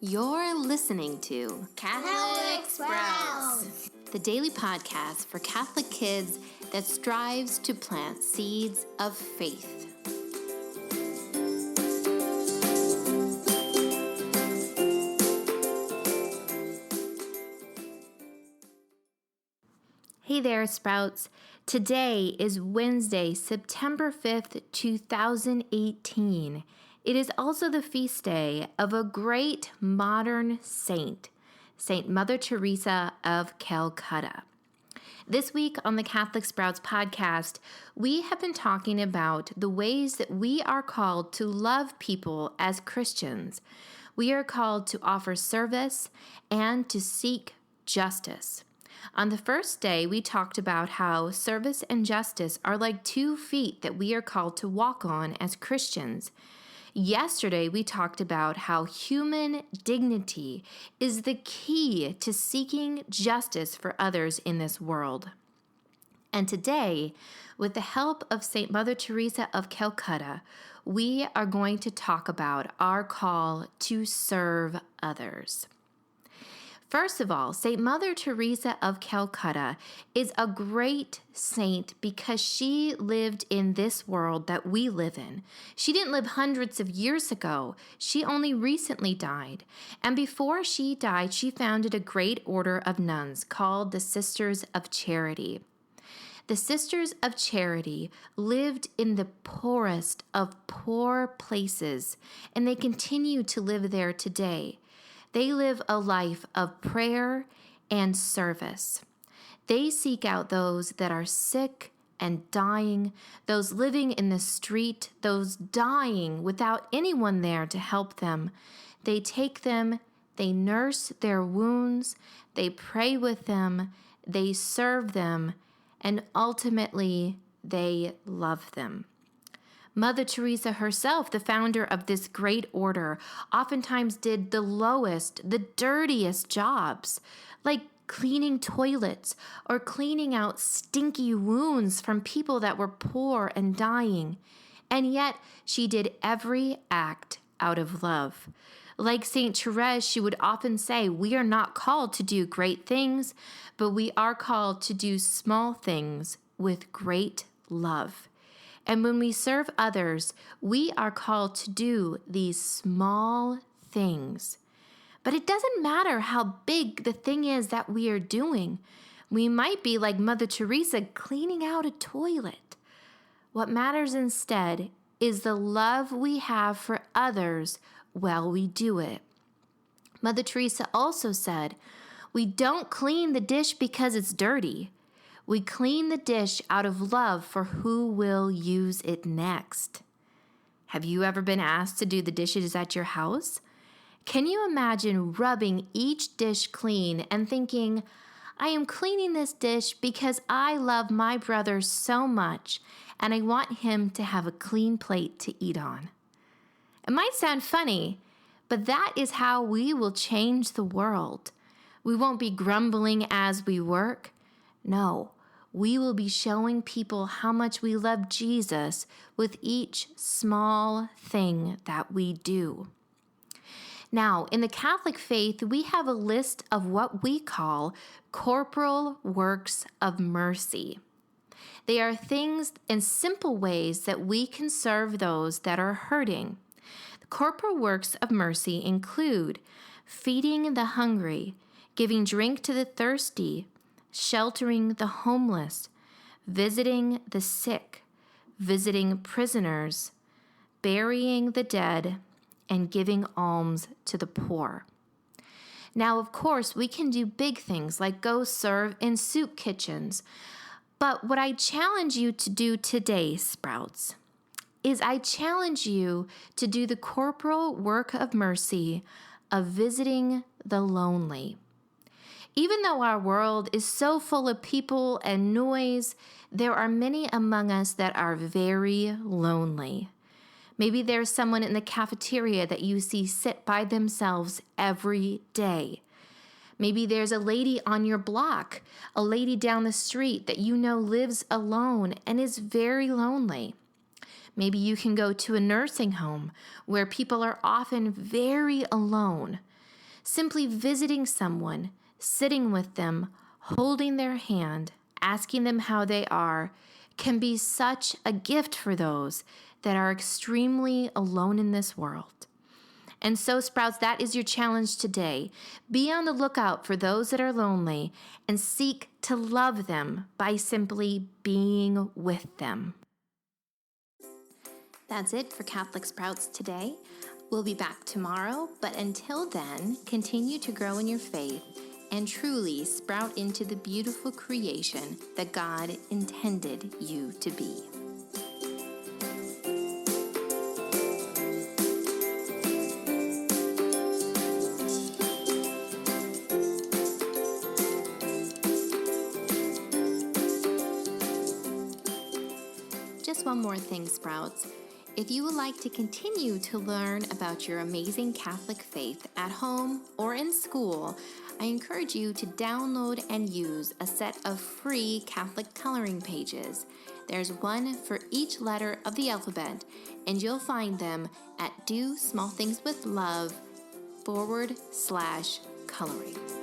You're listening to Catholic Sprouts, the daily podcast for Catholic kids that strives to plant seeds of faith. Hey there, Sprouts. Today is Wednesday, September 5th, 2018. It is also the feast day of a great modern saint, Saint Mother Teresa of Calcutta. This week on the Catholic Sprouts podcast, we have been talking about the ways that we are called to love people as Christians. We are called to offer service and to seek justice. On the first day, we talked about how service and justice are like 2 feet that we are called to walk on as Christians. Yesterday, we talked about how human dignity is the key to seeking justice for others in this world. And today, with the help of St. Mother Teresa of Calcutta, we are going to talk about our call to serve others. First of all, St. Mother Teresa of Calcutta is a great saint because she lived in this world that we live in. She didn't live hundreds of years ago. She only recently died. And before she died, she founded a great order of nuns called the Sisters of Charity. The Sisters of Charity lived in the poorest of poor places, and they continue to live there today. They live a life of prayer and service. They seek out those that are sick and dying, those living in the street, those dying without anyone there to help them. They take them, they nurse their wounds, they pray with them, they serve them, and ultimately they love them. Mother Teresa herself, the founder of this great order, oftentimes did the lowest, the dirtiest jobs, like cleaning toilets or cleaning out stinky wounds from people that were poor and dying. And yet she did every act out of love. Like St. Therese, she would often say, we are not called to do great things, but we are called to do small things with great love. And when we serve others, we are called to do these small things. But it doesn't matter how big the thing is that we are doing. We might be like Mother Teresa cleaning out a toilet. What matters instead is the love we have for others while we do it. Mother Teresa also said, we don't clean the dish because it's dirty. We clean the dish out of love for who will use it next. Have you ever been asked to do the dishes at your house? Can you imagine rubbing each dish clean and thinking, I am cleaning this dish because I love my brother so much and I want him to have a clean plate to eat on? It might sound funny, but that is how we will change the world. We won't be grumbling as we work. No, we will be showing people how much we love Jesus with each small thing that we do. Now, in the Catholic faith, we have a list of what we call corporal works of mercy. They are things and simple ways that we can serve those that are hurting. The corporal works of mercy include feeding the hungry, giving drink to the thirsty, sheltering the homeless, visiting the sick, visiting prisoners, burying the dead, and giving alms to the poor. Now, of course, we can do big things like go serve in soup kitchens. But what I challenge you to do today, Sprouts, is I challenge you to do the corporal work of mercy of visiting the lonely. Even though our world is so full of people and noise, there are many among us that are very lonely. Maybe there's someone in the cafeteria that you see sit by themselves every day. Maybe there's a lady on your block, a lady down the street that you know lives alone and is very lonely. Maybe you can go to a nursing home where people are often very alone. Simply visiting someone, sitting with them, holding their hand, asking them how they are, can be such a gift for those that are extremely alone in this world. And so, Sprouts, that is your challenge today. Be on the lookout for those that are lonely and seek to love them by simply being with them. That's it for Catholic Sprouts today. We'll be back tomorrow, but until then, continue to grow in your faith and truly sprout into the beautiful creation that God intended you to be. Just one more thing, Sprouts. If you would like to continue to learn about your amazing Catholic faith at home or in school, I encourage you to download and use a set of free Catholic coloring pages. There's one for each letter of the alphabet, and you'll find them at DoSmallThingsWithLove /coloring.